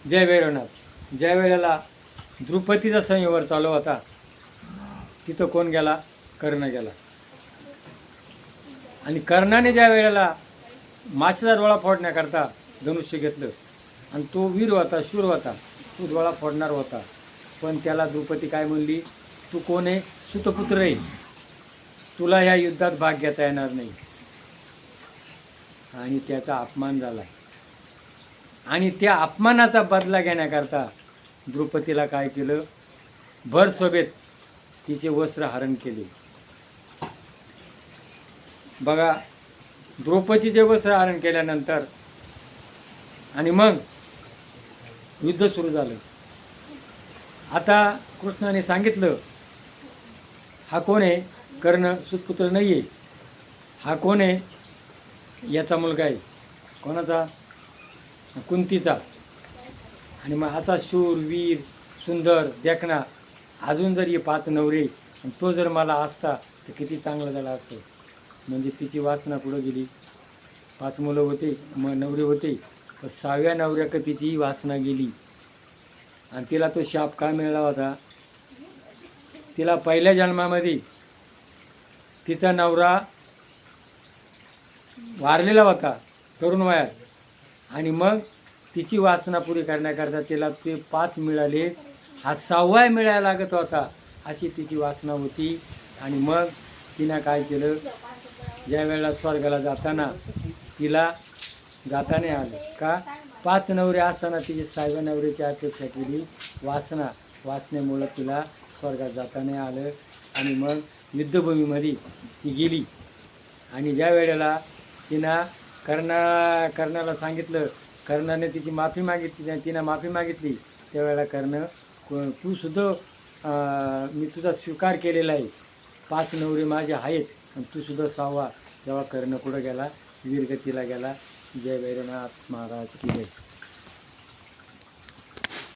जय भैरवनाथ. ज्या वेळेला द्रुपदीचा संयवर चालू होता तिथं कोण गेला? कर्ण गेला. आणि कर्णाने ज्या वेळेला माशेचा डोळा फोडण्याकरता धनुष्य घेतलं आणि तो वीर होता, शूर होता, तो डोळा फोडणार होता, पण त्याला द्रुपदी काय म्हणली? तू कोण आहे? सुतपुत्र आहे, तुला ह्या युद्धात भाग घेता येणार नाही. आणि त्याचा अपमान झाला. आणि त्या अपमानाचा बदला घेण्याकरता द्रुपदीला काय केलं? भर सभेत तिचे वस्त्र हरण केले. बघा, द्रौपदीचे वस्त्र हरण केल्यानंतर आणि मग युद्ध सुरू झालं. आता कृष्णाने सांगितलं, हा कोण आहे? कर्ण सुतपुत्र नाही आहे. हा कोण आहे? याचा मुलगा आहे. कोणाचा? कुंतीचा. आणि मग आता शूर, वीर, सुंदर, देखणा, अजून जर हे 5 नवरे आणि तो जर मला असता तर किती चांगलं झालं असतं. म्हणजे तिची वासना पुढं गेली. 5 मुलं होते, मग नवरे होते, तर 6व्या नवऱ्याक तिची वासना गेली. आणि तिला तो शाप का मिळाला होता? तिला पहिल्या जन्मामध्ये तिचा नवरा वारलेला होता तरुण वयात, आणि मग तिची वासना पुरी करण्याकरता तिला ते 5 मिळाले, हा 6वा मिळायला लागत होता, अशी तिची वासना होती. आणि मग तिनं काय केलं? ज्या वेळेला स्वर्गाला जाताना तिला जाता नाही आलं का? 5 नवरे असताना तिची 6व्या नवऱ्याची अपेक्षा केली. वासनेमुळं तिला स्वर्गात जाता नाही आलं. आणि मग युद्धभूमीमध्ये ती गेली. आणि ज्या वेळेला कर्णाला सांगितलं, कर्णाने तिची माफी मागितली, तिनं माफी मागितली, त्यावेळेला कर्ण, तू सुद्धा मी तुझा स्वीकार केलेला आहे, 5 नवरे माझे आहेत, आणि तू सुद्धा 6वा. तेव्हा कर्ण कुठं गेला? वीरगतीला गेला. जय भैरवनाथ महाराज की जय.